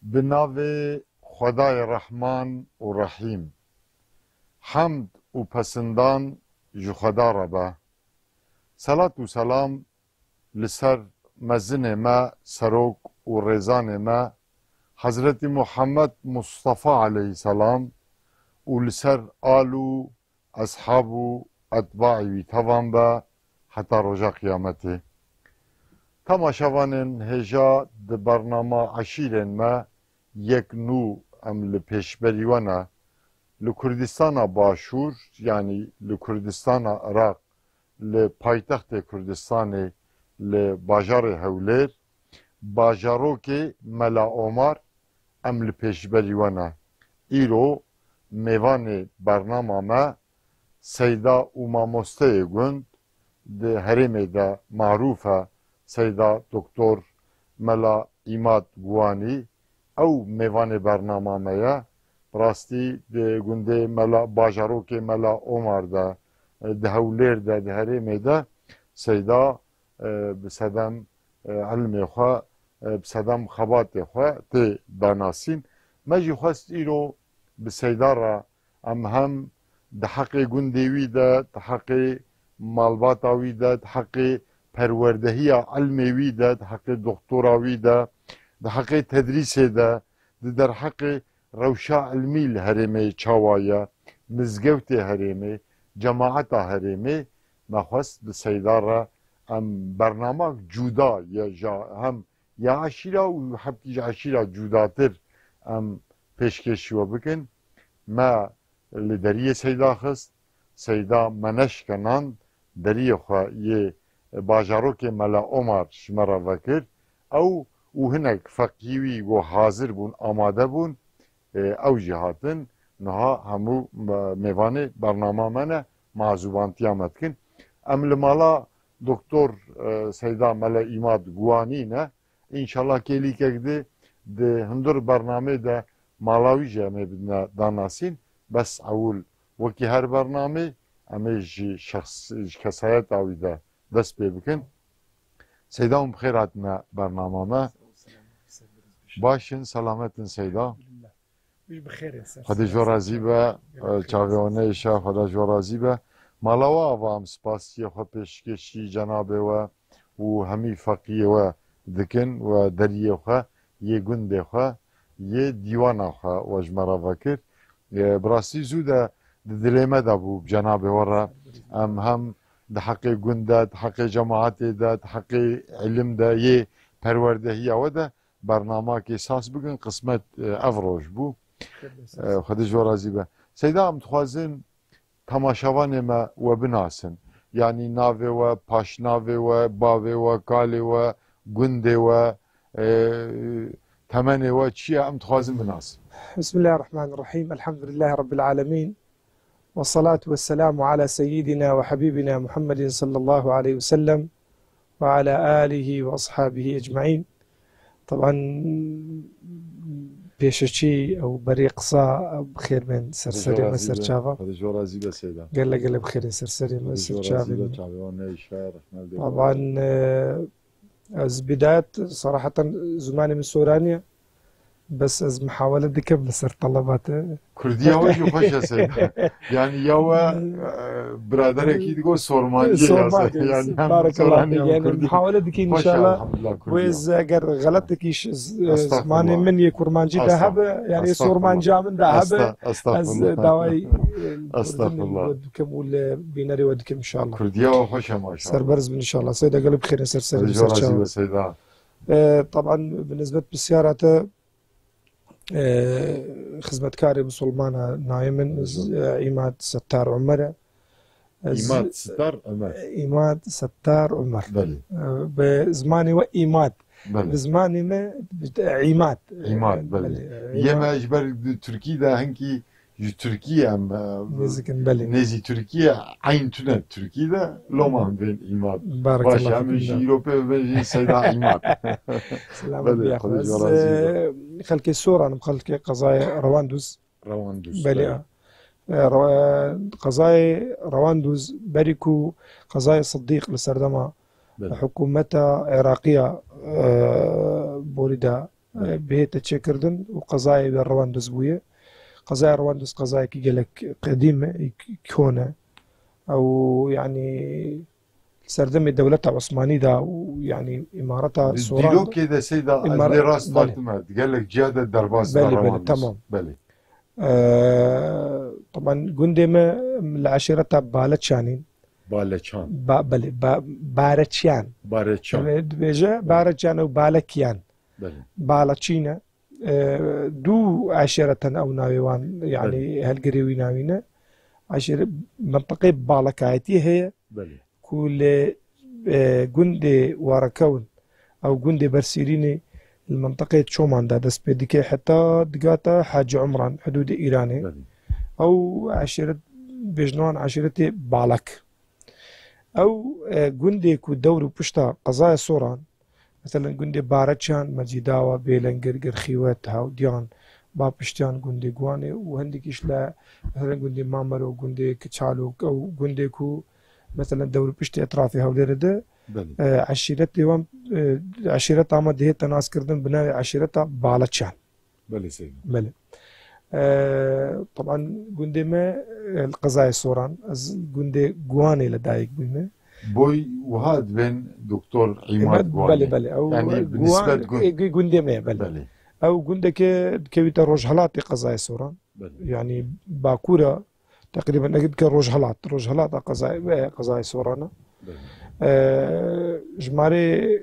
بناوی خدای رحمان و رحیم حمد و پسندان جو خدا ربه صلاة و سلام لسر مزن ما سروک و رزان ما حضرت محمد مصطفى علیه السلام و لسر آلو اصحابو اتباعی توان با حتی رجا قیامته تماشاوانن هجا ده برنامه عشیرن ما یک نو ام لپیشبریوانا لکردستان باشور یعنی لکردستان عراق لپایتخت کردستان لباجار هولیر باجارو که ملا عمر ام لپیشبریوانا ایرو میوان برنامه ما سیدا امامسته گوند ده حرم ده معروفه سیدا دکتر ملا ایماد گوانی او میوان برنامه میا راستی ده گنده ملا باجاروک ملا عمر ده هولیر ده حرم ده سیدا بسدم علم خواه بسدم خبات خواه تی داناسین مجی خواست ایرو بسیدا را هم ده حق گندوی ده حق مالباتاوی ده حق پروردهی علمی ده حق دکتراوی ده حق تدریس ده در حق روشا علمی الهرمه چاوایا مزگوت هرمه جماعت هرمه مخواست بسیدارا ام برنامه جدا یا هم یا عشیره و حبکی عشیره جداتر ام پیشکشی و بکن ما لدریه سیدا خست سیدا منش کنان دریه خواه یه باجاروک ملا عمر شمرا وکر او هنک فقیوی و حاضر بون آماده بون او جهاتن نها همو میوان برنامه منه معذوبانتی آمد کن ام لمالا دکتر سیدا ملا ایماد گوانی نه انشالله کلی کگده ده هندور برنامه ده مالاوی جامعه بدنا داناسین بس اول وکی هر برنامه امیج شخص کسایت آوی ده دست پی بکن سیدا بخیر هاتنا برنامه ما باشن سلامتن سیدا خدا جو راضی به چاویانه ایشا خدا جو راضی به مالاوا آوام سپاسی خود پیشکشی جنابه و همی فقیه و دکن و دریه خواه یه گنده خواه یه دیوان خواه و جمرا وکر براستی زوده دلیمه دا بو جنابه ورا هم ده حق گنده ده حق جماعت ده حق علم ده یه پروردهی و ده برنامه که اساس بگن قسمت افروش بو خودش و راضی به سیدا هم تخوازن تماشاوان ما و بناسن یعنی ناوه و پاشناوه و باوه و کاله و گنده و تمنه و چیه هم تخوازن بناسن بسم الله الرحمن الرحيم الحمد لله رب العالمين والصلاة والسلام على سيدنا وحبيبنا محمد صلى الله عليه وسلم وعلى آله وأصحابه أجمعين طبعا بيششي أو بريق صا بخير من سرسري مسر شافا قال بخير سرسري مسر شافا طبعا از بداية صراحة زماني من سورانيا بس از محاولة دكم لسر طلبات كردية وجه خوش سيدا يعني يوا برادر اكيد قول سورمانجي يعني بارك الله فيك يعني محاولة دكي ان شاء الله وإذ اگر غلط دكيش زماني من يكورمانجي ذهب يعني سورمانجا من ذهب از دواي استغفر الله ودكم ولا بيناري ودكم ان شاء الله كردية وخوش ما شاء الله سربرز ان شاء الله سيدا قلب خير سرسري سيدا طبعا بالنسبة بالسيارات خزمتكاري مسلمانة نايمن عماد ستار عمر عماد ستار عمر عماد ستار عمر بلي بزماني وإيماد بزماني ما عماد بلي يما اجبر تركي ده هنكي تركيا نزكن بلي نزي تركيا عين تنا تركي ده لو ما بين عماد بارك الله فيك باش يوروبي بين سيدا عماد سلام عليكم خلكي الصورة أنا مخلكي قضايا رواندوز بلي قضايا رواندوز بريكو قضايا صديق لسردما حكومتها عراقية بولدا بهيت تشكردن وقضايا الرواندوز بويا قضايا الرواندوز قضايا كي قالك قديمة كونة أو يعني سردمي دولتها عثماني دا ويعني إمارتها سوران ديلو كده سيدا اللي راس فاطمة قال لك جهاد الدرباز بلي تمام بلي طبعا قندمة العشيرة بالتشانين بالتشان بلي بارتشان بيجا بارتشان أو بالكيان بالتشينا دو عشيرة أو ناويوان يعني هالقريوي ناوينا عشيرة منطقة بالكايتي هي كل جندي وركون أو جندي برسيريني المنطقة شومان دا دس بديكي حتى دقاتا حاج عمران حدود إيراني أو عشيرة بجنوان عشيرة بالك أو جندي كو دورو بشتا قضايا سوران مثلا جندي بارتشان مجيداوا بيلنجر خيوات هاو ديان بابشتيان جندي جواني وهنديك إشلا مثلا جندي مامرو جندي كتشالو أو جندي كو مثلا دورو بشتي أطرافي هاولير ده عشيرتي وام عشيرتها ما دهيت تناس كردن بناء عشيرتها بالتشان بلي سيدي بلي طبعا جندي ما القضايا سوران جندي جواني لدايك بينه بوي وهاد بين دكتور عماد جواني بلي او يعني بالنسبه جندي ما بلي او جندي كويت الرجحلات قضايا سوران يعني باكوره تقريبا اجد كروجهلات قضايا سورانا جماري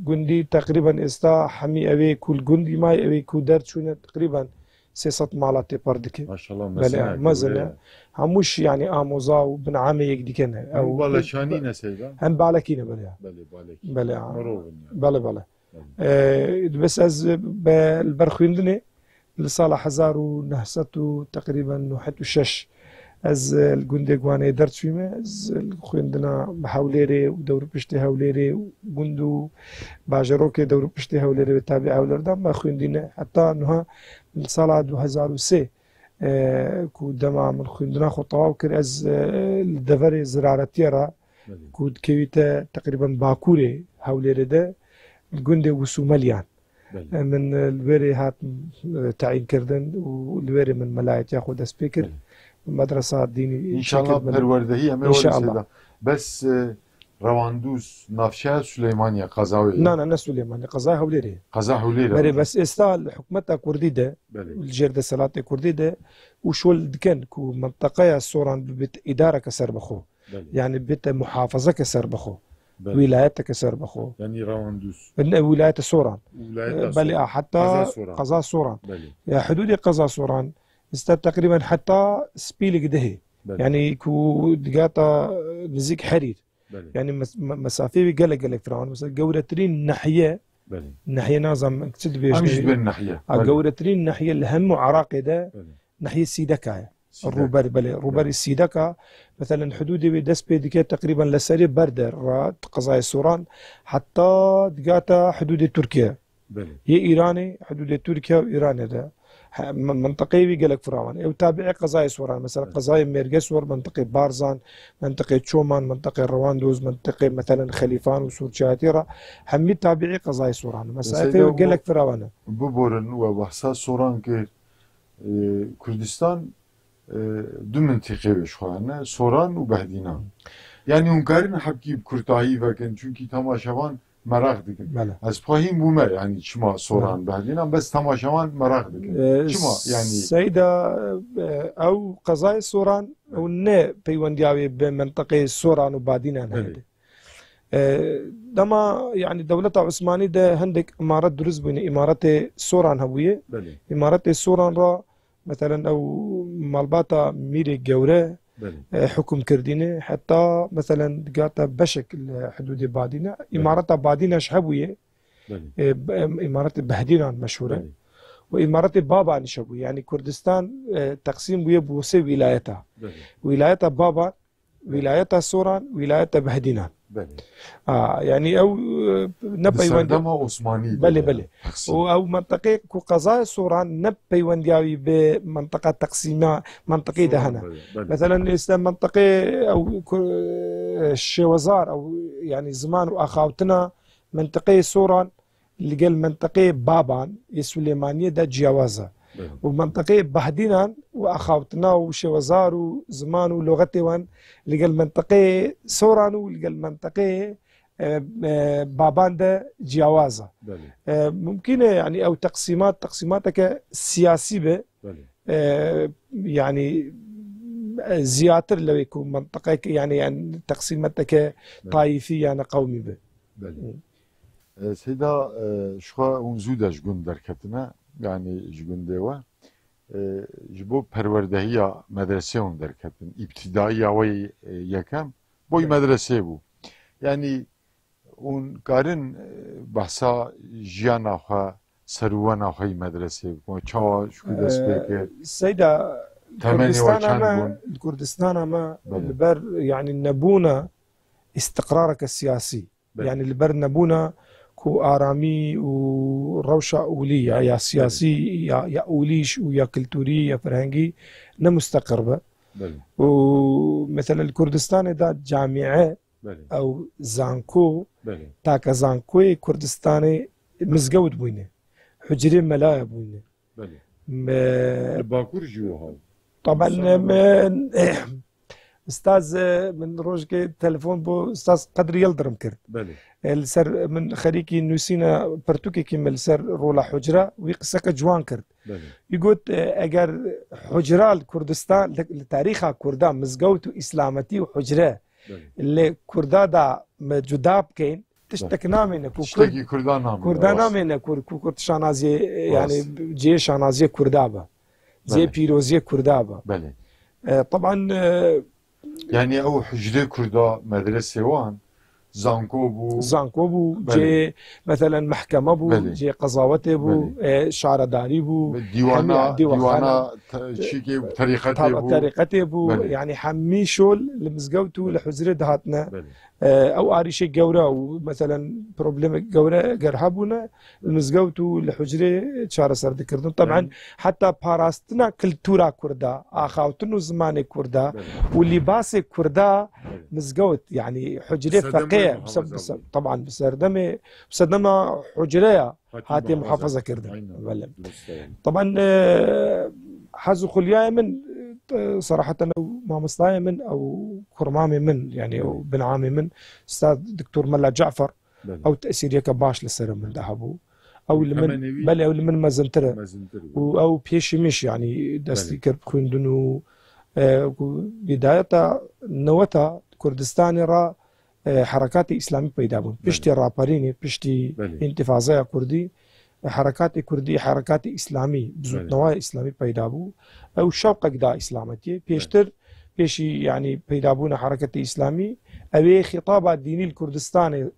جندي تقريبا استا حمي ابي كل جندي ماي ابي كودر شونه تقريبا 600 مالات بردك ما شاء الله مثلا هموش يعني اموزا وبن عامي يقدي كان او بالشانينا سيدا هم بالكينا بلي بس از بالبرخويندني لصالح هزار ونهسته تقريبا وحتى الشش از الجندي جواني درت فيما از خويندنا بحوليري ودور بشتي هوليري وجندو باجروكي دور بشتي هوليري بتابع هولير دام ما خويندنا حتى انها الصلاة 2003 كو دما من خويندنا خطوة وكر از الدفري زراعتيرا كود كويتا تقريبا باكوري هوليري ده الجندي وسوماليان من الويري هات تعيين كردن والويري من ملايت ياخذ سبيكر مدرسة ديني إن شاء الله بروردهي إن شاء الله بس رواندوس نافشا سليمانيا قزاوي لا سليمانيا قزا هوليري بري بس استال حكمتها كرديدة الجيرد سلاة كرديدة وشول دكن كو منطقة سوران بيت إدارة كسر بخو يعني بيت محافظة كسر بخو ولايتك كسر بخو يعني رواندوس ولاية سوران بل حتى قزا سوران يا حدود قزا سوران استاد تقريبا حتى سبيلك دهي يعني كو دقاطة نزيك حرير يعني مسافة قلق فرعون مثلا قورترين ناحية ناحية نازم اكتد بيش مش بين ناحية قورترين ناحية الهم عراقي ده ناحية سيدكا روبر السيدكا مثلا حدودي بدس بيديكي تقريبا لسري بردر قضايا سوران حتى دقاطة حدود تركيا هي إيراني حدود تركيا وإيران ده منطقي قالك فرعون او تابعي قضايا سوران مثلا قضايا ميرغسور منطقه بارزان منطقه تشومان منطقه رواندوز منطقه مثلا خليفان وسور شاتيرا حمي تابعي قضايا سوران مسافه قالك فرعون ببورن وبحثا سوران كي كردستان دو منطقه شوانه سوران وبهدينا يعني اونكارين حبكي بكرتاهي وكن چونكي تماشاوان merak dikin. Az pahim bu me yani çima soran behdinam bes tamaşavan merak dikin. Çima yani Seyda ev qazayı soran ev ne peyvendiyavi be mentıqe soran u badinan hadi. Dama yani devleta Osmani de hendek imaret duruz bine imarete soran haviye. İmarete soran ra مثلا او مالباتا ميري جوري حكم كردينه حتى مثلا قاتا بشك حدود بادينا امارات بادينا شهبويه امارات بهدينا مشهوره وامارات بابا نشبويه يعني كردستان تقسيم بيه بوسي ولايتها ولايتها بابا ولايتها سوران ولايتها بهدينا يعني او نبي وندما عثماني بلي او منطقه كو قضايا سوران نبي وندياوي بمنطقه تقسيمها منطقي دهنا مثلا اسلام منطقه او الشوزار او يعني زمان واخاوتنا منطقه سوران لقال منطقة بابان السليمانية دا جياوازة ومنطقة بهدينان وأخاوتنا وشوزار وزمان ولغتي وان لقال منطقة سوران ولقال منطقة بابان دا جياوازة ممكن يعني أو تقسيماتك سياسية يعني زياتر لو يكون منطقة يعني تقسيماتك طائفية يعني قومي به سيدا شخوا ونزودا جگون دركتنا يعني جگون ديوا جبو پروردهية مدرسة هم دركتن ابتدائية وي يكم بوي مدرسة بو يعني اون قارن بحثا جيانا خوا سروانا خوي مدرسة بو چاوا شكو دست بكر سيدا الكردستان ما البر يعني نبونا استقرارك السياسي يعني البر نبونا كو آرامي وروشة أولية يا سياسي يا أوليش ويا كلتوري يا فرهنجي نمستقر ومثلا الكردستان دا جامعة أو زانكو تاكا زانكوي كردستاني مزقود بوينه حجرين ملايا بوينه الباكور جوها طبعا من استاذ من روجكي تلفون بو استاذ قدر يلدرم كرت السر من خريكي نوسينا برتوكي كيما السر رولا حجره ويقسك جوان كرت يقول اگر حجره الكردستان لتاريخها كردان مزقوت اسلامتي وحجره اللي كردا دا جدا بكين تشتكنا منه تشتكي كردانا منه كرد شانازي يعني جي شانازي كردابه زي بيروزي كردابه طبعا يعني او حجره كردا مدرسه وان زانكو بو جي مثلا محكمه بو جي قضاوته بو شعرداري بو ديوانا شيكي طريقته بو يعني حمي شول لمزقوتو لحزره دهاتنا او اريشي جورا ومثلا بروبليم جورا قرهبونا المزقوتو لحجره شار سر ذكرتم طبعا حتى باراستنا كلتورا كردا اخاوتنو زمان كردا واللباس كردا مزقوت يعني حجره فقيه طبعا بسردمه حجريه هاتي محافظه كردا طبعا حزو خليا من صراحة لو ما مصطاي من أو كرمامي من يعني أو بن عامي من أستاذ دكتور ملا جعفر أو تأثير يك باش لسر من ذهبوا أو اللي من بل أو اللي من مازنترة أو بيشي مش يعني دستي كرب خوندنو بداية نوتا كردستان را حركات إسلامي بيدابون بشتي رابريني بشتي انتفاضية كردي حركات كردي حركات إسلامي بزود نواة إسلامي بيدابو أو شوق دا إسلامتي بيشتر بيشي يعني بيدابونا حركة إسلامي أبي خطابة ديني الكردستاني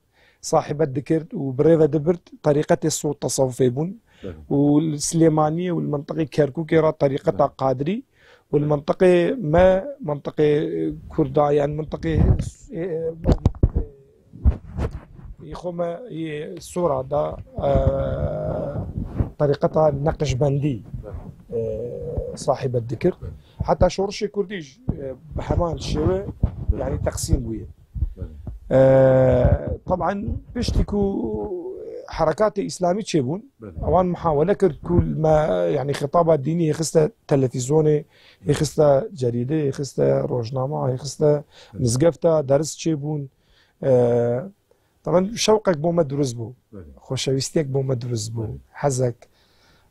صاحب الذكر وبريفة دبرت طريقة الصوت تصوفي بون والسليمانية والمنطقة كركوكي طريقة قادري والمنطقة ما منطقة كردا يعني منطقة يخوما الصورة دا طريقتها نقشبندي صاحب الذكر حتى شورشي كرديش بحمان الشوى يعني تقسيم ويا طبعا بيشتكوا حركات إسلامية تشيبون أوان محاولة كل ما يعني خطابات دينية يخصها تلفزيوني يخصها جريدة يخصها روجنامة يخصها مزقفتها درس تشيبون طبعا شوقك بو مدروز بو خوشويستيك بو مدروز بو حزك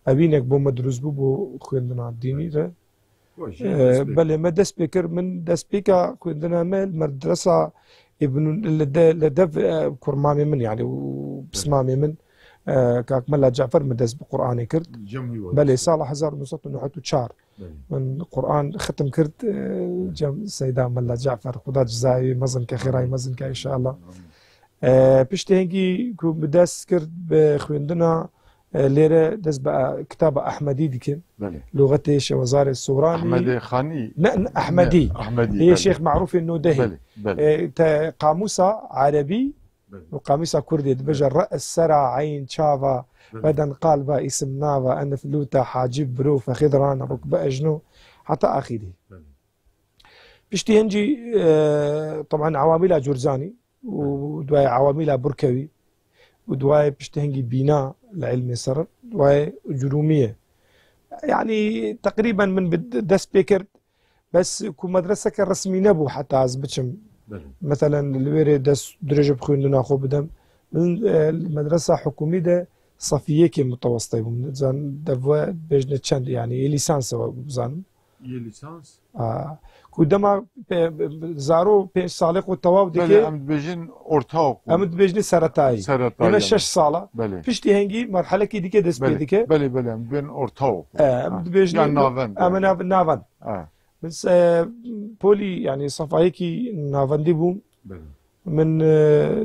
أبينك بو مدروز بو خويندنا الديني ده بل ما دس بكر من دس بيكا خويندنا مال مدرسة ابن لدف كرمامي من يعني وبسمامي من كاك ملا جعفر مدرس بقرآن كرت بل صالح 1904 من قرآن ختم كرت جم سيدة ملا جعفر خدا جزاي مزن كخيراي مزن كإن شاء الله بشتي هنجي كو بداس كرت بخويندنا ليرة دز بقى كتابة أحمدي ديكن لغتي شوزار السوراني أحمدي خاني لا أحمدي هي شيخ معروف إنه دهي قاموسة عربي وقاموسة كردي دبجر رأس سرع عين شافا بدن قالبا اسم نافا أن فلوتا حاجب بروفا خضران ركبة أجنو حتى آخره بشتي هنجي طبعا عواملها جرزاني ودواي عواملها بركوي ودواي بشتهنجي بناء لعلمي سر دواي جرومية يعني تقريبا من دس بيكر بس كو مدرسة كرسمي نبو حتى عزبتشم مثلا الويري دس درجة بخوين ناخو بدم من المدرسة حكومية ده صفية كي متوسطة بزان دفوا بيجنا تشند يعني ليسانس بزان ليسانس كودما زارو بيش صالح والتواب ديكي بله امد بيجن اورتاق امد بيجني سرطاي اما 6 صالة بله بيشتي هنجي مرحلة كي ديكي دس بي ديكي بله بين اورتاق امد بيجني يعني نافن اما نافن بس بولي يعني صفايكي نافن دي بوم من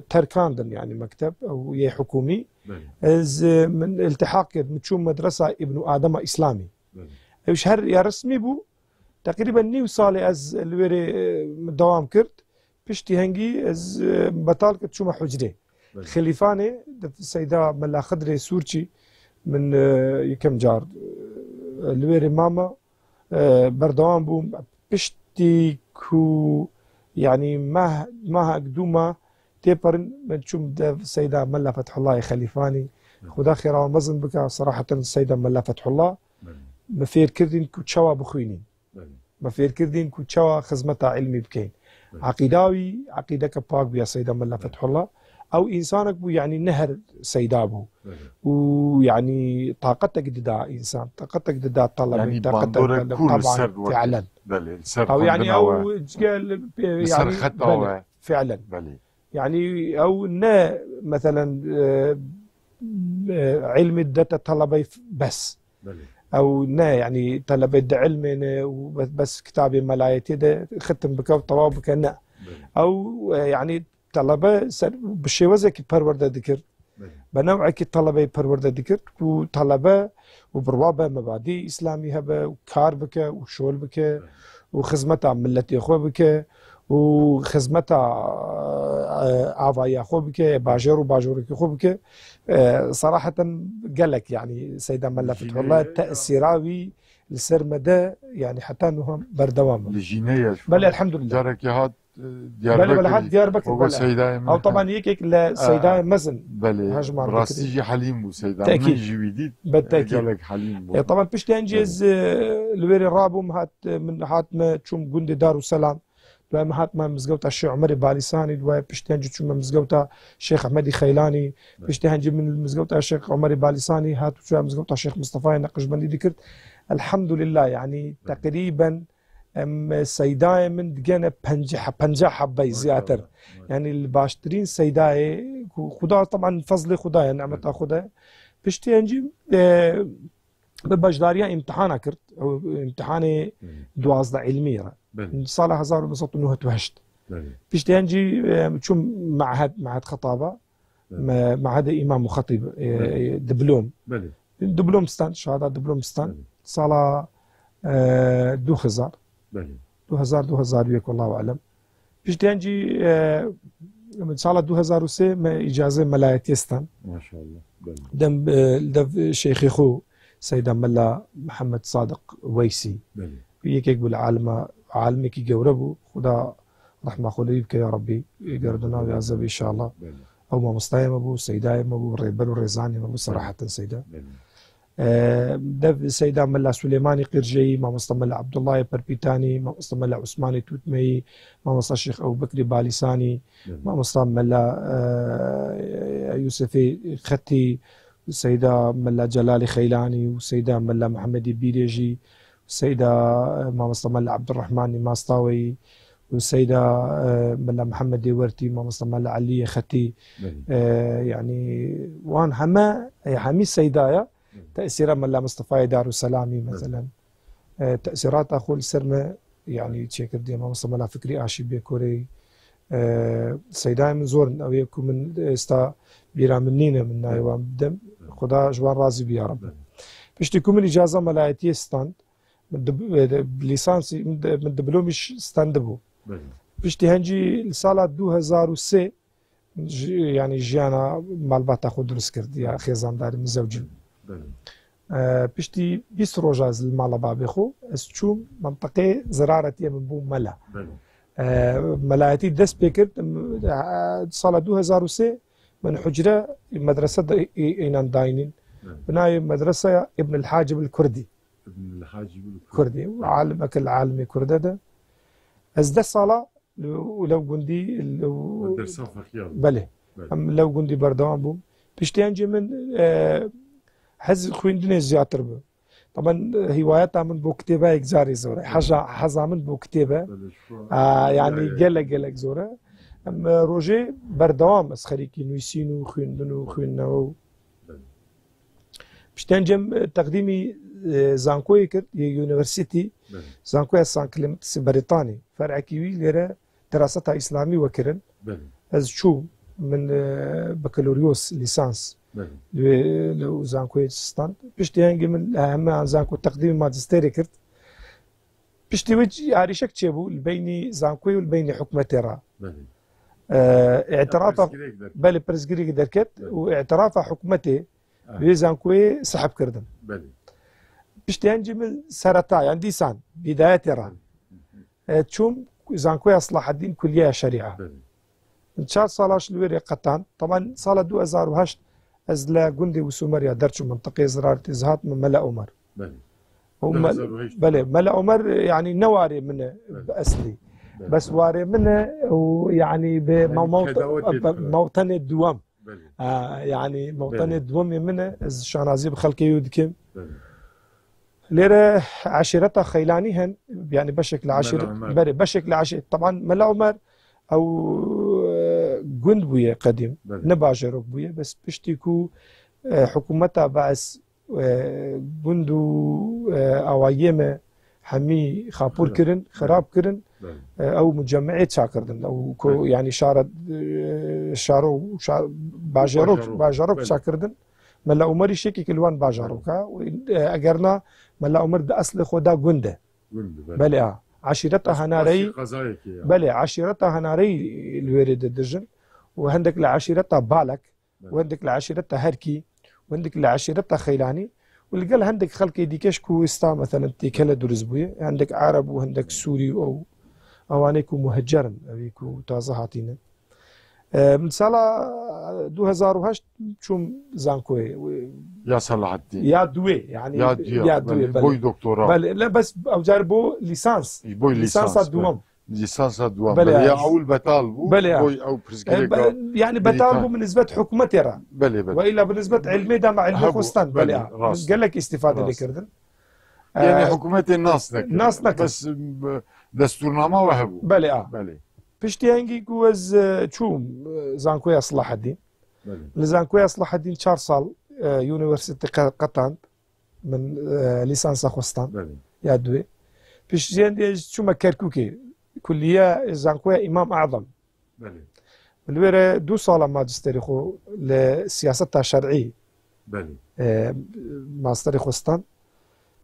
تركاندن يعني مكتب او يه حكومي از من التحاق متشوم مدرسة ابن آدم إسلامي ايش هر يا رسمي بو تقريبا نيو صالي از الويري دوام كرت بشتي هنجي از بطال كنت شوما حجري خليفاني السيدة ملا خضري سورتشي من يكم جار الويري ماما بردوام بو بشتي كو يعني ما قدوما تيبرن من شوم السيدة ملا فتح الله خليفاني خدا خيرا ومزن بك صراحة السيدة ملا فتح الله مفير كردين كو تشوا بخوينين مفير كردين كو تشوا خزمتا علمي بكين عقيداوي عقيدك باك بيا سيدة ملا فتح الله او انسانك بو يعني نهر سيدا بو ويعني طاقتك ددا انسان طاقتك ددا طلب يعني طاقتك طبعا فعلا او يعني او يعني فعلا يعني او مثلا علم الداتا طلبي بس او يعني طلبي علم بس كتابي ملايتي ده ختم بك طواب بك او يعني طلبه بالشيء وزك برورده ذكر بنوعك طلبه برورده ذكر وطلبه وبروابه مبادئ اسلامي هبه وكار بك وشول بك وخدمتها ملتي اخو بك وخدمتها عفايا اخو بك باجر وباجورك اخو بك صراحه قال لك يعني سيدة ملا فتح الله تاثيراوي لسرمده يعني حتى انه بردوام الجينيه بل الحمد لله جارك يهاد ديار بكر او طبعا هيك لسيداي مزن بلي راسي حليم وسيداي تأكيد من جويديت بالتاكيد حليم طبعا بيشتي انجز الويري الرابم هات من هات ما تشوم جندي دار السلام ما هات ما مزقوتا الشيخ عمر باليساني دواي بيشتي انجي تشوم مزقوتا الشيخ احمدي خيلاني بيشتي انجي من مزقوتا الشيخ عمر باليساني هات شو مزقوتا الشيخ مصطفى نقشبندي ذكرت الحمد لله يعني تقريبا سيداي من دقينا بنجح حبي زياتر يعني الباشترين سيداي خدا طبعا فضل خدايا نعمة خدايا بشتي انجي ببجداريا امتحانا كرت او امتحاني دوازده علمية صالة 1921 بشتي انجي شو معهد خطابة معهد امام وخطيب دبلوم دبلوم ستان شهادة دبلوم ستان صالة 2000 2001 والله اعلم بيشتي انجي من سنه 2003 ما اجازه ملايتيستان ما شاء الله دم شيخي خو سيدة ملا محمد صادق ويسي هيك يقول عالمي كي جوربو خدا رحمه خليبك يا ربي يقردنا ويا زبي ان شاء الله او ما مستايم ابو سيدايم ابو ريبل وريزاني ابو صراحه سيدا دف سيدة ملا سليماني قرجي ما مستملا عبد الله بربيتاني ما مستملا عثماني توتمي ما مصطفى الشيخ ابو بكر باليساني ما مستملا يوسفي ختي سيدة ملا جلالي خيلاني وسيدة ملا محمدي بيريجي وسيدة ما مستملا عبد الرحمن ماسطاوي والسيدة ملا محمد ورتي ما مستملا علي ختي يعني وان حمي سيدايا تأثيرا ملا مصطفى دار السلامي مثلا تأثيرات أخو السرمة يعني تشكر دي ما مصطفى ملا فكري آشي بيكوري سيداي من زور أو يكون من استا بيرا منينة من نايوان بدم خدا جوان رازي بيا رب بيشتكو من إجازة ملايتي ستاند بليسانسي من دبلومش ستاندبو بيشتي هنجي لسالة 2003 يعني جيانا مالبات أخو درس كرد يا خيزان داري من زوجي بشتي 20 روجاز المالا بابيخو استشوم منطقة زرارتي من بو ملا ملايتي دس بيكرت صالة 2003 من حجرة مدرسة إينان داينين بناي مدرسة ابن الحاجب الكردي. ابن الحاجب الكردي وعالم أكل عالمي كردة ده أزدى صلاة ولو قندي بله لو قندي بردوان بوم بيشتي أنجي من حز خويندني زياتر بو طبعا هواياتها من بو كتابة إكزاري زورة حزا من بو كتابة يعني قلق زورة أما روجي بردوام أسخريكي نويسينو خويندنو خوينو بيشتي أنجم تقديمي زانكوي كرت يونيفرسيتي زانكوي سان كليمنتس بريطاني فرع كيوي ليرة دراستها إسلامي وكرن از شو من بكالوريوس ليسانس لو زانكوي ستاند بيشتي هنجي من أهم عن زانكو تقديم ماجستيري كرت بيشتي وجي عارشك تشيبو البيني زانكوي والبيني حكمة ترى اعترافه بل برزقري دركت واعترافه حكمته بزانكوي سحب كردن بيشتي هنجي من سرطة عندي سان بداية ترى تشوم زانكوي صلاح الدين كلية شريعة ان شاء الله الويري قطان طبعا صالة 2008 ازلا قندي وسومريا درتشو منطقة زرارة ازهات من ملا عمر بلي ملا عمر يعني نواري منه بأسلي بس واري منه ويعني بموطن الدوام يعني موطن الدوام منه از شانازي بخلقي يودكم ليرة عشيرتها خيلانيهن يعني بشكل عشيرة بشكل عشيرة طبعا ملا عمر او قند بويا قديم نباجرك بويا بس بشتيكو حكومتها بعث قندو او ايام حمي خابور كرن خراب كرن او مجمعات شاكردن او يعني شارو باجروك شاكردن ملا عمر شيكي كلوان باجروكا اجرنا ملا عمر ده اصل خدا قنده بلي عشيرتها هناري بلي عشيرتها هناري الوارد الدجن وعندك لعشيرتها بالك وعندك لعشيرتها هركي وعندك لعشيرتها خيلاني واللي قال عندك خلق يديكش كويستا مثلا تيكلا درزبوية عندك عرب وعندك سوري او اوانيكو مهجرا ابيكو تازهاتينا من سنة 2008 شوم زانكوي يا صلاح الدين يا دوي يعني يا دوي بوي دكتوراه لا بس او جاربو ليسانس بوي ليسانس الدوام ليسانس الدوام بلي اول بطالبو بوي او بريسكريكا يعني بطالبو بالنسبه حكومه ترى بلي والا بالنسبه علمي ده مع علمي خوستان بلي قال لك استفاده اللي كردن يعني حكومه الناس بس دستورنامه وهبو بلي بلي بيشتي هنجي كوز تشوم زانكويا صلاح الدين لزانكويا صلاح الدين 4 سال يونيفرسيتي قطان من ليسانس خوستان يا دوي بيشتي هنجي تشوم كركوكي كلية زانكويا إمام أعظم بالويرة 2 سال ماجستيري خو لسياسة الشرعية ماستري خوستان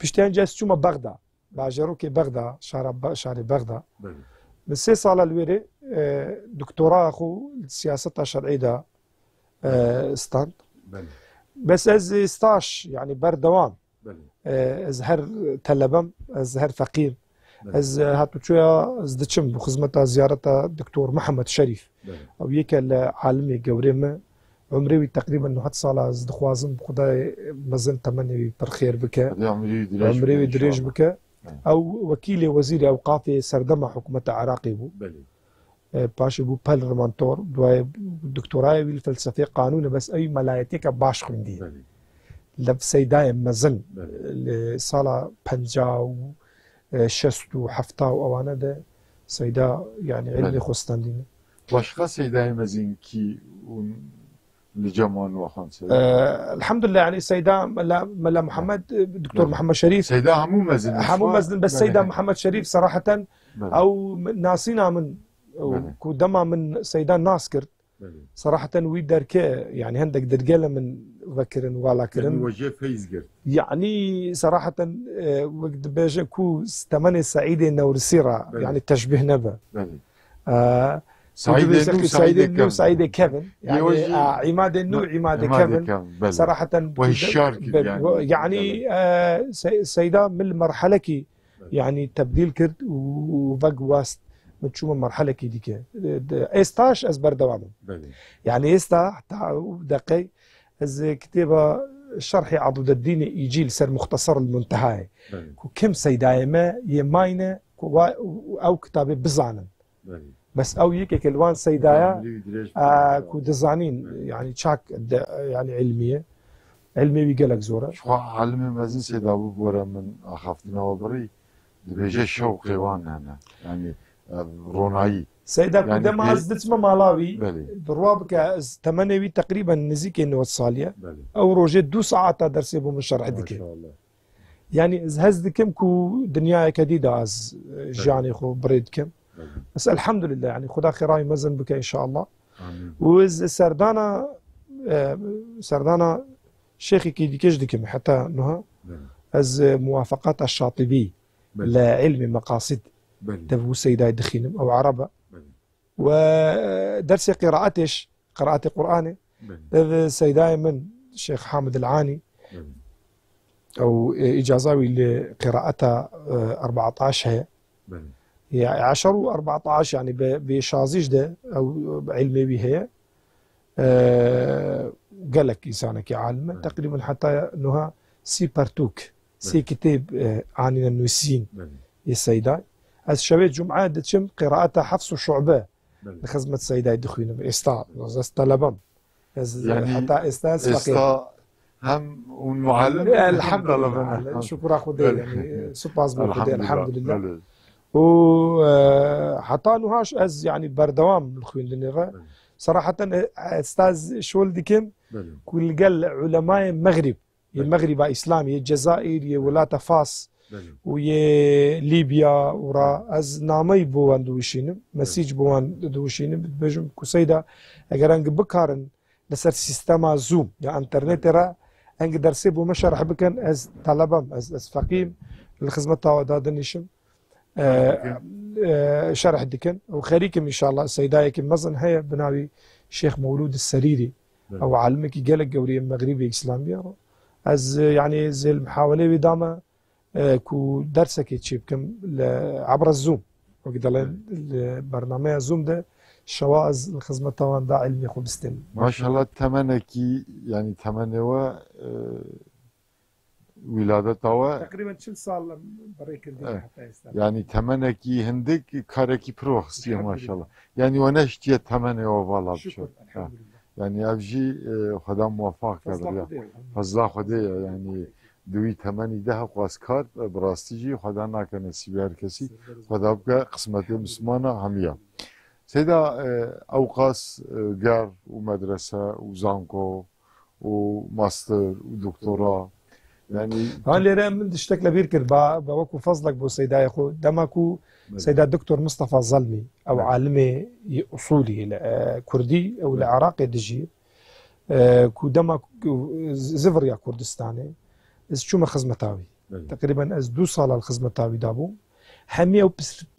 بيشتي هنجي تشوم بغداد باجروكي بغداد شارع بغداد من 6 سال الويري دكتوراه اخو السياسة الشرعية ده ستاند بس از ستاش يعني بردوام ازهر تلبم ازهر فقير از هاتو شوية از دتشم بخدمة زيارة الدكتور محمد شريف او يك العالمي قوريمه عمري تقريبا انه هات صالة از دخوازم بخدا مزن تمني برخير بك عمري دريج بك او وكيل وزير اوقاف سردمه حكومه عراقي بو باشي بو بارلمانتور دواي دكتوراه بالفلسفه قانون بس اي ملايتك باش خندي لف سيداي مزن صاله بنجاو شستو حفتا وانا ده سيدا يعني علمي خوستاندين واشخاص سيداي مزن كي لجمان وخانسة الحمد لله يعني سيدا ملا محمد دكتور محمد شريف سيدا همو مزن بس سيدا محمد شريف صراحة او ناسينا من كودما من سيدان ناسكر صراحة ويدرك يعني عندك درجالة من ذكرن ولا كرن وجه فيزجر يعني صراحة وقت بيجي كو ثمانية سعيدة نورسيرة يعني تشبه نبا سعيد كيفن يعني عماد النوع عماد كيفن صراحة يعني سيدة من المرحلة كي يعني تبديل كرت وبق واست متشوم مرحلة كي ديك استاش از بردوامم يعني استا حتى دقي از كتابة شرحي عضد الدين يجي لسر مختصر المنتهى كم سيداي ما يماينه او كتابي بزعنا بس او يك كلوان سيدايا كو دزانين يعني تشاك يعني علمي بيقلك زوره شو علمي مازن سيدا ابو بورا من اخافتنا وبري بيجي شوقي وانا يعني روناي سيدا يعني كده ما ازدت ما مالاوي دروابك تمنوي تقريبا نزيك انه الصاليه او روجيت 2 ساعات درسي بو من شرح ديك يعني هزدكم كو دنيا كديده از جاني خو بريدكم بس الحمد لله يعني خدا خيراي مزن بك ان شاء الله وز سردانا شيخي كي ديكش ديكم حتى نها از موافقات الشاطبي لعلم مقاصد دبو سيدا دخينم او عربه ودرس قراءتش قراءة قرآن سيداي من الشيخ حامد العاني او اجازاوي لقراءتها 14 هي يعني 10 و14 يعني بشازيج ده او علمي بها قال لك انسانك عالم تقريبا حتى انها سي بارتوك سي كتاب عن النوسين يا سيداي از شوية جمعة دتشم قراءتها حفص وشعبة لخدمة سيداي دخوينة بإستا طلبهم يعني حتى استاذ فقير هم والمعلم الحمد لله شكرا خدي يعني سباز خدي الحمد لله وحتى نهاش از يعني بردوام الخوين لنغا صراحة استاذ شول ديكم كل قال علماء المغرب المغرب اسلامي الجزائر يا ولاة فاس ويا ليبيا ورا از نامي بوان دوشينم مسيج بوان دوشينم بجم كسيدا اگر انگ بكارن لسر سيستما زوم يا انترنت را انگ درسي بو مشرح بكن از طلبم از فقيم الخدمه تاع دادنيشم شرح دكن وخريكم ان شاء الله سيدايكم مزن هي بناوي شيخ مولود السريري او علمك قالك قوري مغربي اسلاميه از يعني زي المحاوله بداما كو درسك تشيبكم عبر الزوم وقدر البرنامج زوم ده شواز الخدمه طبعا دا علمي خبستن ما شاء الله تمنكي يعني تمنوا ولادتها تقريبا كل سال بريك حتى يستاهل يعني تمنكي هندك كاركي بروخسي ما شاء الله يعني ونشتي تمنوا والله شكرا الحمد لله يعني افجي خدا موفق كذا فضل خدي يعني دوی تمنی ده قاسکار براستیجی خدا نکنه سیبر کسی خدا بگه قسمت مسلمان همیه سیدا اوقاس گر و مدرسه و زانکو و ماستر و دکترا يعني هون اللي من دشتك لبير كربا بوكو فضلك بو سيدا يا اخو دمكو سيدا الدكتور مصطفى ظلمي او عالمي اصولي كردي او العراقي دجي كو دمك زفر يا كردستاني از شو خدمة تاوي تقريبا از 2 سال الخدمة تاوي دابو حمية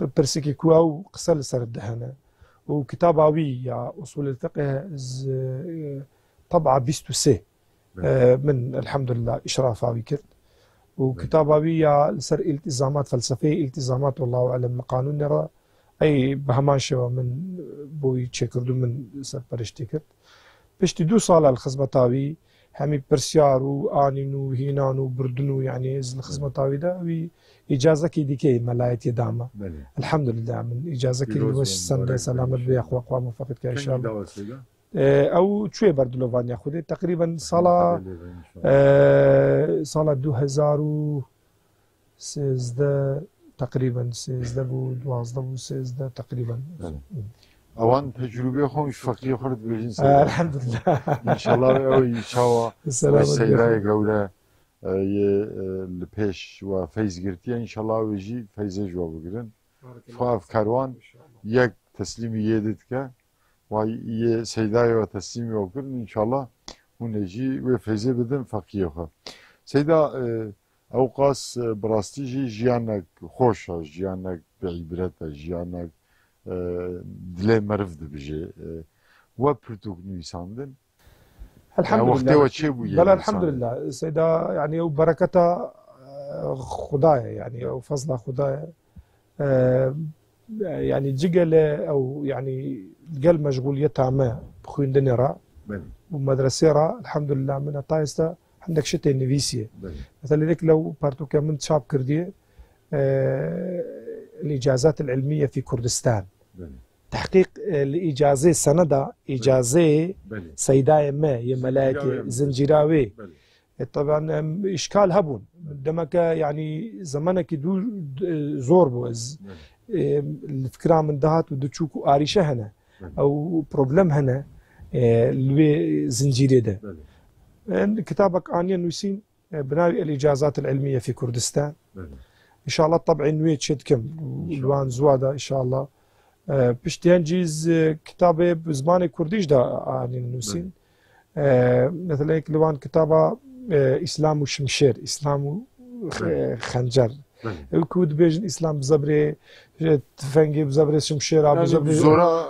وبرسكي كواو قصة لسر الدهنة وكتاباوي يا أصول الفقه از طبعا بيستو سي من الحمد لله إشرافاوي كرت وكتاباوي يا لسر التزامات فلسفية التزامات والله أعلم قانون نرى أي بهمان شوا من بوي تشكردو من سر برشتي كرت بشتي 2 سال الخدمة تاوي همي برسيارو آنينو هينانو بردنو يعني الخدمة تاوي دا وي إجازة كي ديكي ملايتي داما الحمد لله من إجازة كي وش سنة سلامة بي أخوة أخوة مفقد إن شاء الله أو شوي بردلوفان ياخذ تقريبا صلاة 2013 تقريبا 12 تقريبا اوان تجربه خوش فقيه خرد بجنس الحمد لله ان شاء الله او ان شاء الله السيداي قوله البيش وفيز قرتي ان شاء الله ويجي فيز جو بقرن فاف كاروان يك تسليمي يدتك وي سيداي وتسليمي وقرن ان شاء الله ونجي وفيز بدن فقيه سيدا اوقاس براستيجي جيانك خوشا جيانك بعبرته جيانك دلي مرفد بجي وبرتوك نيساندن الحمد لله بلا الحمد لله سيدا يعني وبركتها خدايا يعني وفضل خدايا يعني جيجل او يعني قال مشغوليتها ما بخوين دنيرا ومدرسة را الحمد لله منها طايستا عندك شتى نفيسية مثلا لذلك لو بارتو كمن شاب كردية الإجازات العلمية في كردستان تحقيق الإجازة سندة إجازة سيداية ما يملاك زنجراوي طبعا إشكال هبون دمك يعني زمانك دو زور بوز الفكرة من دهات ودتشوكو آريشة هنا أو بروبلم هنا اللي زنجيري ده كتابك آنيا نويسين بناوي الإجازات العلمية في كردستان إن شاء الله طبعا نويت شدكم الوان زوادا إن شاء الله بشتين جيز كتابة بزمان كرديش دا آنيا نويسين مثلا لوان كتابة إسلام وشمشير إسلام وخنجر كود بيجن إسلام بزبري تفنجي بزبري شمشير بزبري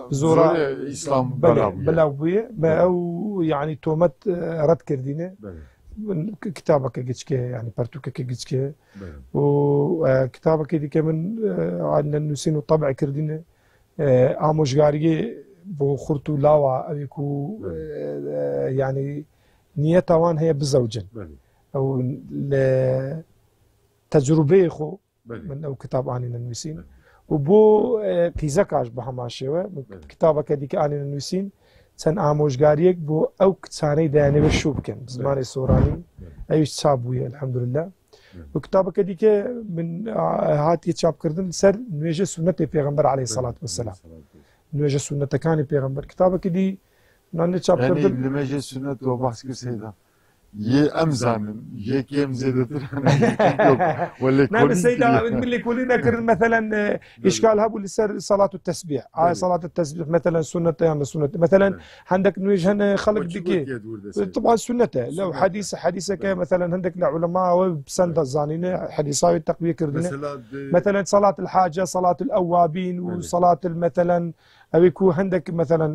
زورا إسلام بلاوية ما أو يعني تومت رد كردينه كتابك كيجكي يعني برتوك كيجكي وكتابك دي كمان عندنا نسين وطبع كردينه آموشگاری بو خورتو لاوا أبيكو يعني نيته وان هي بزوجن أو تجربة خو من أو كتاب آني ننويسين وبو قيزكاش بهماشيوه كتابك ديك آني ننويسين سن آموشگاریک بو أو كتساني داني بشوب كن زمان سوراني أيش تشابوية الحمد لله وكتابك ديك من هات يتشاب كردن سر نواجه سنة پیغمبر عليه الصلاة والسلام نواجه سنة كان پیغمبر كتابك دي نان تشاب كردن يعني نواجه سنة وبحث كسيدا أمزان يم زيادة ولا نعم السيدة اللي كلنا كرن مثلا إشكالها بولسر صلاة التسبيح صلاة التسبيح مثلا سنة يعني سنة مثلا عندك نوجهن خلق ديكي طبعا سنته لو حديثة مثلا عندك العلماء بسند الزانين حديثاوي التقوية كردنا مثلا صلاة الحاجة صلاة الأوابين وصلاة مثلا أو يكون عندك مثلا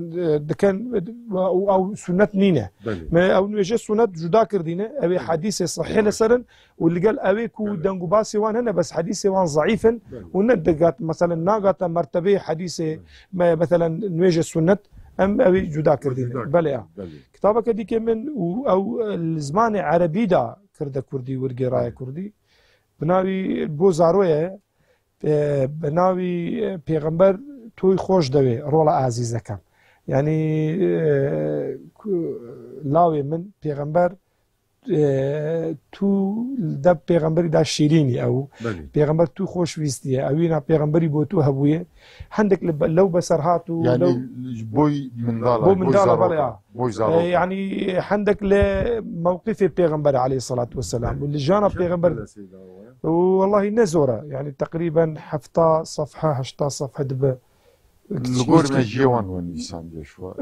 كان أو سنة نينة أو نوجه سنة جدا كردينه أو حديث صحيح لسرن واللي قال أو يكون دنجو باسي وان هنا بس حديث وان ضعيفا وندقات مثلا ناقة مرتبة حديث مثلا نوجه سنة أم أو جدا كردينه بلى كتابك دي كمن أو الزمان عربي دا كرد كردي ورقراء كردي بناوي بوزاروية بناوي پیغمبر توی خوش دوی رولا عزیزه کم یعنی لاوی من پیغمبر تو دب پیغمبری دا شیرینی او پیغمبر تو خوش ویستیه اوینا پیغمبری بو تو هبویه هندك لو بسرهاتو يعني بوي من دالا بلا يعني عندك لموقف پیغمبر عليه الصلاة والسلام واللي جانا پیغمبر والله نزوره يعني تقريبا حفظة صفحة 8 صفحة دب الغور جيوان ونيسان دي شو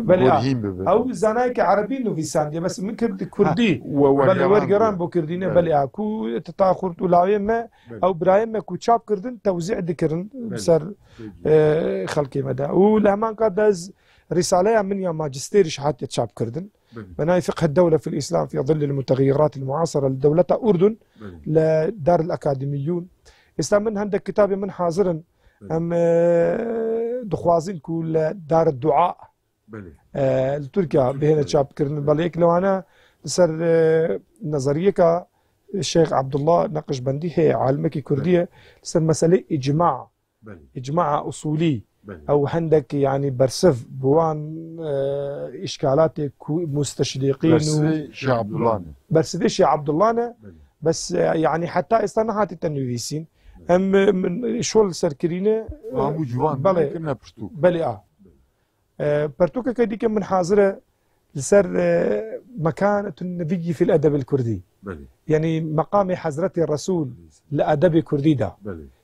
او زنايك عربي انه في ساندي بس من كردي بل ورقران بو كردينه بل اكو تتاخر طلاوي ما او برايم ما كو تشاب كردن توزيع ذكرن بسر خلقي مدى ولهمان قدز رساله من يا ماجستير شهاده تشاب كردن بناء فقه الدوله في الاسلام في ظل المتغيرات المعاصره لدوله اردن لدار الاكاديميون اسلام من عندك كتابه من حاضرا ام دخوازين كل دار الدعاء تركيا بهنا تشاب كرن باليك لو انا سر نظريه الشيخ عبد الله نقشبندي هي عالمك كرديه سر مساله اجماع اصولي او عندك يعني برسف بوان اشكالات مستشرقين برسف عبد الله برسف عبد الله بس يعني حتى استنهات التنويسين هم من شغل سركرينه بلي برتوكا كديك من حاضره لسر مكانة النبي في الأدب الكردي يعني مقام حضرة الرسول لأدب كردي دا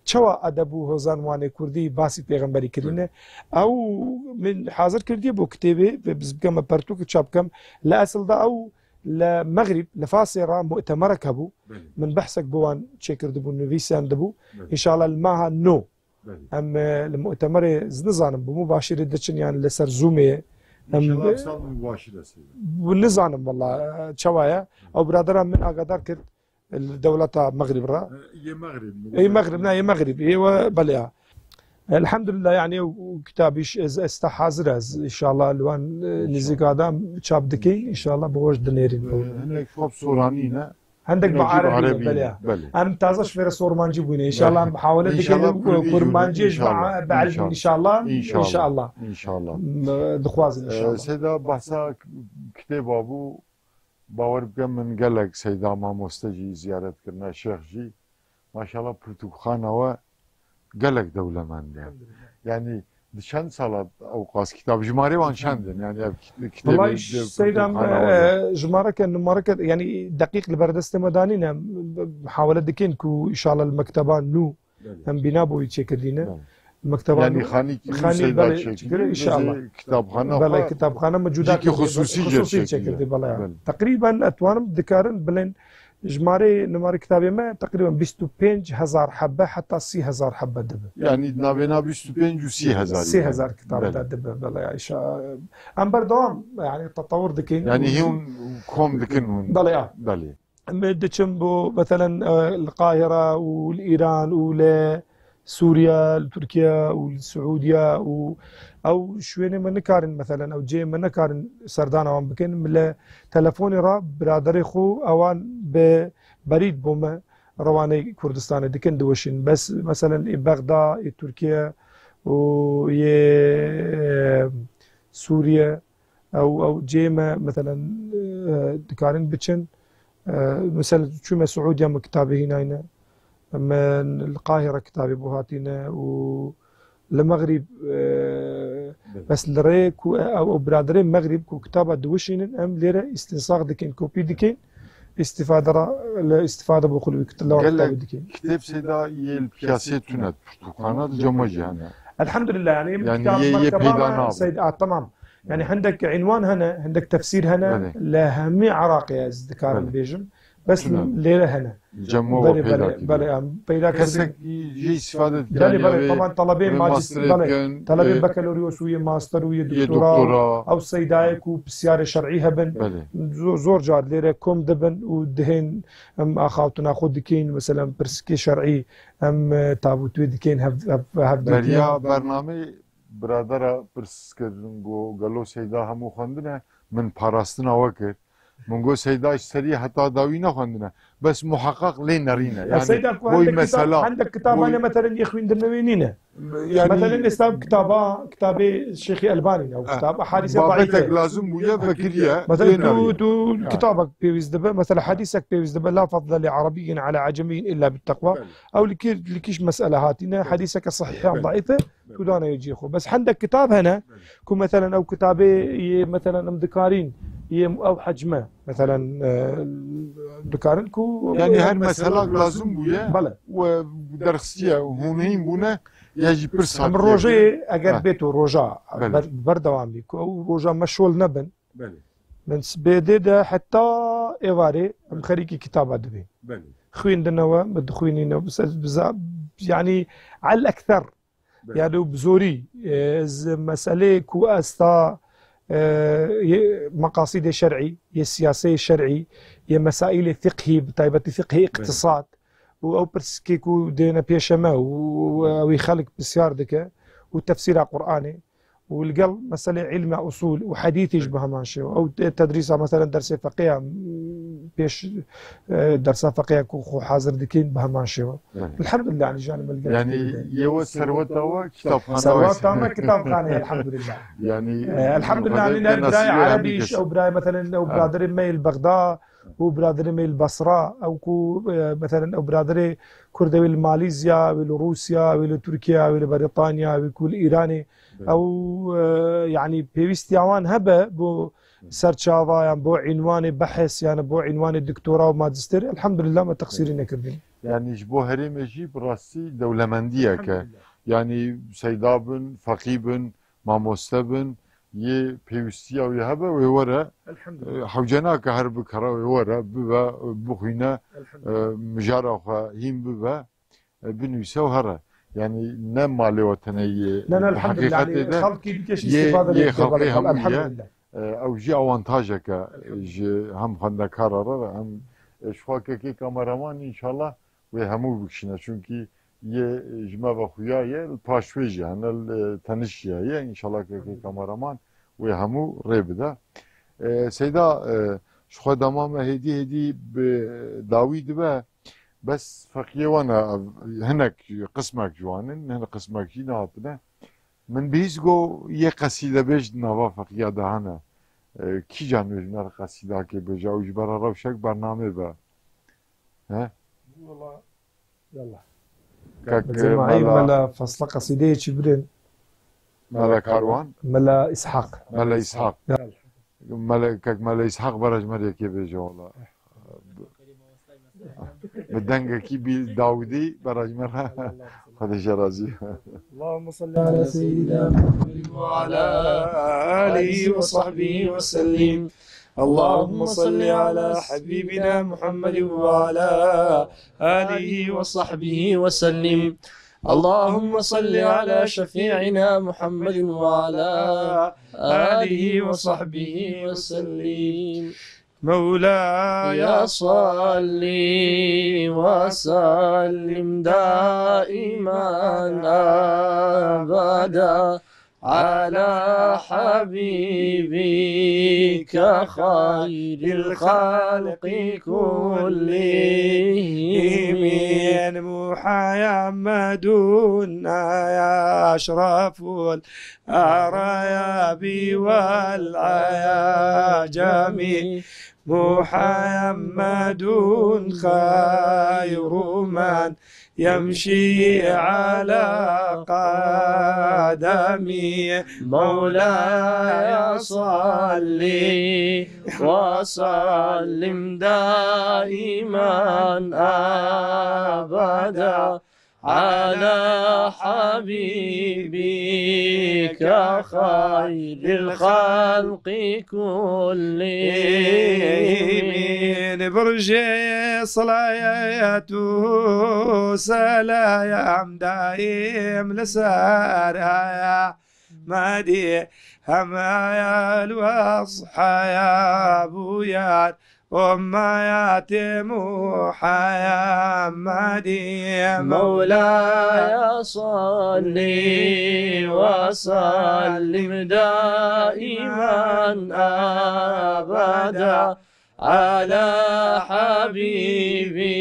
شوا أدبو هزان واني كردي باسي پیغمبري كرينه أو من حاضر كردي بو كتابه بزبكم برتوكا تشابكم لأصل دا أو لمغرب لفاصرة مؤتمر كبو من بحثك بوان تشكر دبو نويسان دبو إن شاء الله الماها نو أم المؤتمر زنزانم بمباشر دتشن يعني لسر زومي أم ونزانم والله شوايا أو برادران من أقدر كرد الدولة مغرب را هي مغرب أي مغرب نا هي مغرب هي بليها الحمد لله يعني وكتابيش استحاضر ان شاء الله الوان نزيك ادم شاب دكي ان شاء الله بوش دنيرين هناك شوب سورانينا عندك بعربي بلى انا تازش في سورمانجي بوينه ان شاء الله محاوله دكي كورمانجي بعلم ان شاء الله ان شاء الله ان شاء الله دخواز ان شاء الله سيدا بحثا كتاب ابو باور بكم من قالك سيدا ما مستجي زيارت كرنا شيخ جي ما شاء الله برتوخانه و قالك دولة من يعني چند سال اوقاس كتاب جماري وان شندن يعني كتاب والله سيدام جمارك نمارك يعني دقيق البردست مدانينا محاولة دكين كو ان شاء الله المكتبان نو هم بنابو يتشكلينا المكتبان يعني خاني ان شاء الله كتابخانه بلا كتابخانه موجودات خصوصي شكل بلا تقريبا اتوانم ذكرن بلين جماري نماري كتابي ما تقريبا 25,000 حبة حتى 30,000 حبة دبه يعني نابينا 25 و 30,000 كتاب دبه بلا يعني ام بردوام يعني التطور دكين يعني هي كوم دكين بلا بلا مدتشم بو مثلا القاهرة والإيران سوريا لتركيا والسعودية او شويني من نكارن مثلا او جي من نكارن سردان اوان بكن من تلفوني را برادري خو اوان ببريد بوما رواني كردستان دكن دوشين بس مثلا بغداد تركيا و سوريا او جيما مثلا دكارن بتشن مثلا شو سعوديا مكتابي هنا من القاهرة كتابي بوهاتينا والمغرب بس لريك او برادرين مغرب كو كتابة دوشين ام ليرة استنساق دكين كوبي دكين استفادة بقول كتاب دكين كتاب سيدا يلبياسي تونت برتقانات جمجي يعني الحمد لله يعني يبيدانا سيد تمام يعني عندك عنوان هنا عندك تفسير هنا لهمي عراقي ذكر البيجم بس ليلة هنا جمو بلي بيدا كسك يجي استفادة بلي طبعا طلبين ماجستير بلي طلبين بكالوريوس ويا ماستر ويا دكتوراه او سيدايك وبسيارة شرعية بن زور جاد ليرة كوم دبن ودهين ام اخاوتنا خود دكين مثلا برسكي شرعي ام تابوتوي دكين هف دريا برنامج برادرا برسكرنگو گلو سيدا همو خواندنه من پاراستنا وکر منگو سيداش سري حتى داوي نخواندنه بس محقق لين نرينا يعني بوي مثلا عندك كتاب انا مثلا يخوين درنوينينا يعني مثلا استاب كتاب الشيخ الباني او كتاب احاديث ضعيفه لازم ويا فكريه مثلا تو كتابك بيوز دبا مثلا حديثك بيوز دبا لا فضل لعربي على عجمي الا بالتقوى او لكيش مساله هاتنا حديثك صحيح ضعيفه تودانا يجي اخو بس عندك كتاب هنا كو مثلا او كتابي مثلا مذكارين او حجمه مثلا دكارنكو يعني هالمسألة لازم ويا بلى ودرسية وهونين بونا يجي برسا من روجي اگر بيتو روجا بردوام بيكو او روجا مشول نبن من سبيدي ده حتى ايواري مخريكي كتابة دبي خوين دنوا مدخوينينا بس يعني على الاكثر يعني بزوري مسألة كو استا مقاصد شرعي السياسي الشرعي مسائل فقهي بطيبة فقهي اقتصاد او برسكيكو دينا بيشما ويخلق بسيار دكا وتفسير قرآني والقلب مسألة علم أصول وحديث يشبه ماشي أو تدريس مثلا درس فقيه بيش درس فقيه كو حاضر دكين بها ماشي الحمد لله يعني جانب يعني يو ثروته كتاب خانه ثروته كتاب خانه الحمد لله يعني الحمد لله لنا براي عربي او براي مثلا او برادر ميل بغداد او برادر ميل بصره او كو مثلا او برادر كردوي ماليزيا ولا روسيا ولا تركيا ولا بريطانيا وكل ايراني او يعني بيستيوان هبه بو سرچاوا يعني بو عنوان بحث يعني بو عنوان الدكتوراه وماجستير الحمد لله ما تقصيرنا كردين يعني جبو هرم يجي براسي دولمنديه يعني سيدابن فقيبن ماموستبن يه بيوستيا ويهبه ويورا حوجناك هرب كرا ويورا ببا بخينا مجارا هيم ببا بنويسا وهرا يعني نم مالي وطني لا الحمد لله يعني خلقي بكش استفاده الحمد لله او جي اوانتاجك هم خندكار هم شفاكي كاميرامان ان شاء الله وهمو بكشنا چونكي جمع بخويا الباشويجي أنا التنشيا إن شاء الله كاميرامان ويهمو ريبدا سيدا شخو دمام هدي بداويد با بس فقيه وانا هناك قسمك جوانن هنا قسمك جينا هاتنا من بيزغو قصيده بيج نوا فقيه دهانا کی جانور قصیده که به جاوش برا روشک برنامه با ها والله يلا جماعي ملا فصل قصيده جبرين ملا كاروان ملا اسحاق ملا اسحاق برج مريا كي به والله بدنگه کی بی داودی برای مرا خودش راضی اللهم صل على سيدنا محمد وعلى آله وصحبه وسلم اللهم صل على حبيبنا محمد وعلى آله وصحبه وسلم اللهم صل على شفيعنا محمد وعلى آله وصحبه وسلم مولاي صل وسلم دائما أبدا على حبيبك خير الخلق كلهم محمد يا أشرف الأرياب والعجم محمد خير من يمشي على قدمي مولاي صل وسلم دائما أبدا على حبيبك خير الخلق كلهم برجي صلاته سلام دائم لسارها مدي همايا الوصحى يا ابويا وما يتم محمدي مولاي صل وسلم دائما أبدا على حبيبك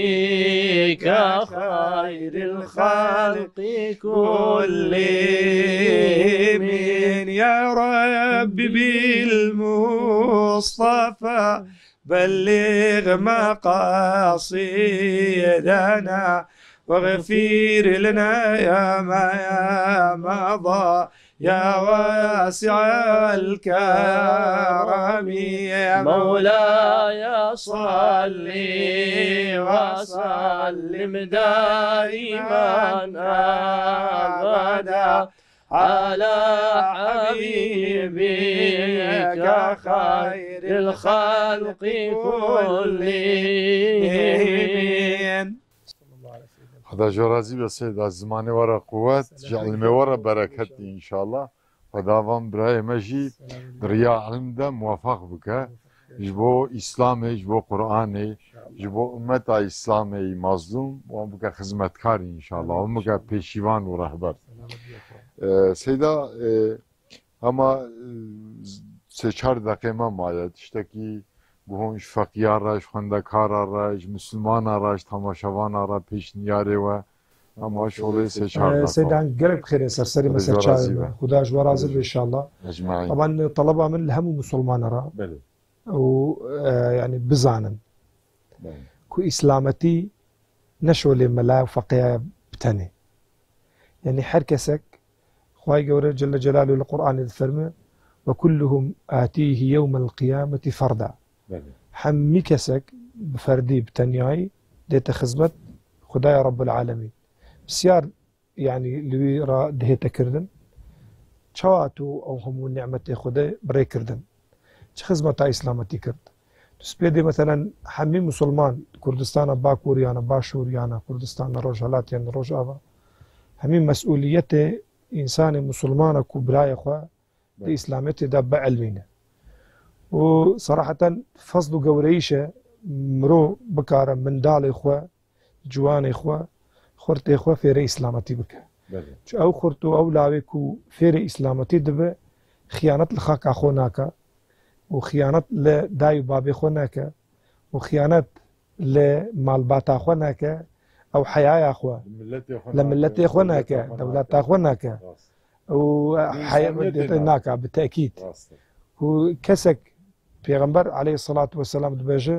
خير الخلق كلهم يا رب بالمصطفى بلغ مقاصدنا واغفر لنا يا ما مضى يا واسع الكرم يا مولاي صل وسلم دائما أبدا على حبيبك خير الخلق كلهم خدا جرازي بسيد الزمان ورا قوات جعل ورا بركات ان شاء الله خداوند برای مجی دریا علم ده موفق بك جبو اسلامي جبو قرآني جبو امت اسلامي مظلوم و بك خدمتکار ان شاء الله و بك پیشیوان و رهبر سیدا اما سه چهار دقیقه ما ماید işte ki bu fakir araç, خواندکار araç, Müslüman araç, تماشاوان araç پیشنیاری و اما شغله سه چهار دقیقه سيدان قلب بخير سرسري مسا تشاهد خدا جوا راضي ان شاء الله اجمعين طبعا طلبها من الهم مسلمان را ويعني بزانا كو اسلامتي نشو لملا فقيه بتني يعني حركسك خواي قوري جل جلاله القرآن الفرمي وكلهم آتيه يوم القيامة فردا حمي كسك بفردي بتنياي ديت خزمت خدايا رب العالمين بسيار يعني اللي را ده تكردن شواتو أو هم نعمة خداي بري كردن خزمة إسلامتي كرد تسبيدي مثلا حمي مسلمان كردستان باكوريانا باشوريانا كردستان روجالات يعني روجاوا همي مسؤوليته إنسان مسلمان كبرايا خوا دي إسلامتي دا بعلمينا وصراحة فصل قوريشة مرو بكارا من دال إخوة جوان إخوة خورتێ خۆ فێرە ئیسلامەتی بکە ئەو خورت و ئەو لاوێک و فێرە ئیسلامەتی دەبێ خیانەت لە خاکا خۆ ناکە و خیانەت لە دای و بابێ خۆ ناکە و خیانەت لە ماڵباتا خۆ ناکە ئەو حەیایا خۆ لە ملەتێ خۆ ناکە دەوڵەتا خۆ ناکە و ناکە بتەکید و کەسێک پێغەمبەر عەلەیهی سەڵات وەسەلام دەبێژە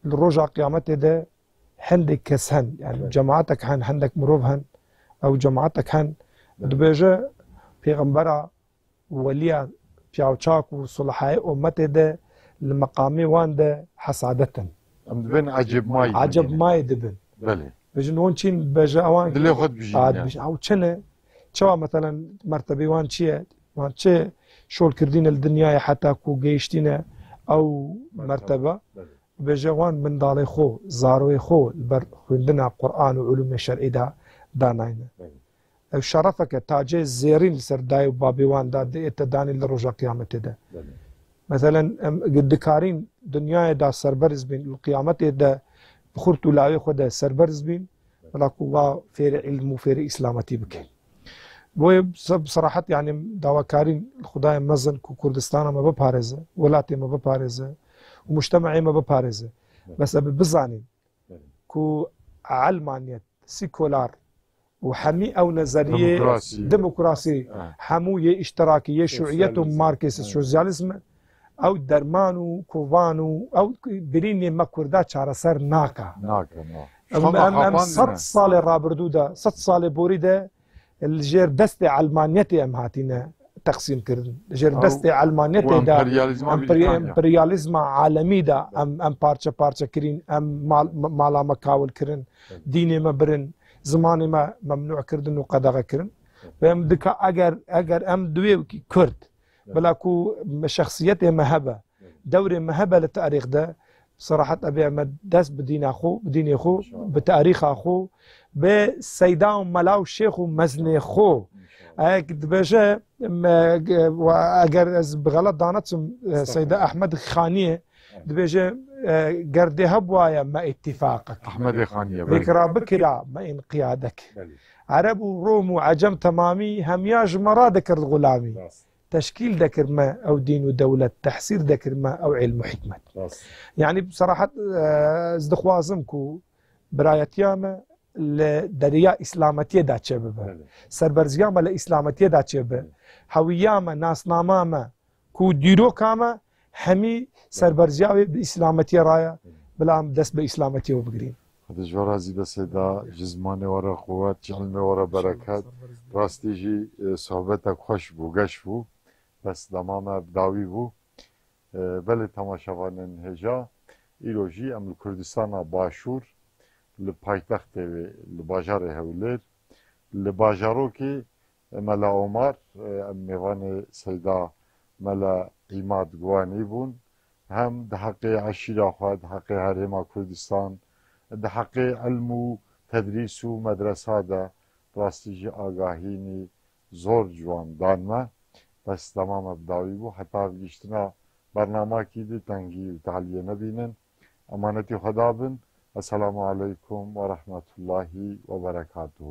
لە ڕۆژا قیامەتێدا هەندێک کەس هەن جەماعەتێک هەن هەندێک مرۆڤ هەن ئەو جەماعەتێک هەن دەبێژە پێغەمبەرە وەلیە پیاوچاک و سوڵحای ئومەتێدا لە مەقامی واندا حەسادەتن عەجەب مای دەبن بێژن وان چین بێژە ئەوان ئەو چنە چاوا مەتەلەن مەرتەبەی وان چییە وان چێ شۆڵکردینە لە دنیای حەتاکو و گەیشتینە ئەو مەرتەبە بێژە وان منداڵی خۆ زارۆی خۆ بەر خوێندنە قورئان و علومە شەرعیدا داناینە ئەو شەرەفەکە تاجێ زێڕین لەسەر دای و بابێواندا دێتە دانی لە ڕۆژە قیامەتێدا مەتەلەن دکارین دنیایدا سەربەرز بین و قیامەتێدا بخورت و لاوێ خۆدا سەربەرز بین بەڵاکو وا فێرە عیلم و فێرە ئیسلامەتی بکەین بۆیە بصراحەت یعنی داواکارین خدایە مەزن و کوردستانەمە بپارێزە وڵاتێمە بپارێزە و مجتەمەعێمە بپارێزە بەس ئەبێ بزانین کو عەلمانیەت سیکۆلار و هەمی ئەو نەزەریە دموکراسی هەموو یە ئیشتراکی یە شوعیەت و مارکسیسم سۆسیالیزمە ئەو دەرمان و کۆڤان و ئەو برینێ مە کووردا چارەسەر ناکە ئەم 100 ساڵی ڕابردوودا 100 ساڵی بۆریدا لەژێر دەستی عەلمانیەتی ئەم هاتینە تەقسیمکردن لەژێر دەستی عەلمانیەتێدا ئەمپریالیزمە عالەمیدا ئەم پارچە پارچەکردین ئەم ماڵامە کاولکردن دینێمە برن زمانێمە مەمنوعکردن و قەدەغەکردن پێم دکە ئەگەر ئەم دوێکی کورد بەلاکو شەخصیەتێمە هەبە دەورێمە هەبە لە تاریخدا صراحەت ئەبێ ئەمە دەست بدینێ خۆ بە تاریخا خۆ بێ سەیدا و مەلا و شێخ و مەزنێ خۆ دبێژە ئەگەر ئەس بغەڵەت دانەچم سەیدا ئەحمەد خانیە دبێژە گەردێ هەبوایە مە ئیتیفاقەک ذکرا بکرا مە ئینقیادەک عەرەب و ڕۆم و عەجەم تەمامی هەمیا ژمەڕا دەکرد غولامی تشکیل دەکردمە ئەو دین و دەولەت تەحسیر دەکردمە ئەو عیلم و حکمت یعنی بصراحەت دەخوازم و برایەتیامە لە دەریا ئیسلامەتیەدا چێ ببە سەربەرزیامە لە ئیسلامەتیەدا چێ بە هەویامە ناسنامامە و دیرۆکامە هەمی سەربەرزیاوێ بە ئیسلامەتیە ڕایە بەڵام دەست بە ئیسلامەتیەوە بگرین دژوارازی بەسێدا ژزمانێوەرە قووەت جەڵمێوەرە بەرەکەت ڕاستیژی سۆحبەتە خۆش بوو گەشت بوو بەس دەمامە داوی بوو بەلێ تەماشاوانن هێژا ئیرۆژی ئەم لە کوردستانە باشوور لە پایتەختێوێ لە باژارێ هەولێر لە باژارۆکی مەلا ئۆمار ئەم میوانێ سەیدا مەلا ئیماد گوانی بوون هەم دە حەقێ عەشیرا خوا دە حەقێ هەرێما کوردستان دە حەقێ عەلم و تەدریس و مەدرەسادا ڕاستیژی ئاگاهینی زۆر جوان دانمە بەس تەمامە بداوی بوو هەتا گەیشتنە بەرناماکی دی تەنگی و تەعلیە نەبینن ئەمانەتی خەدا بن. السلام عليكم ورحمة الله وبركاته.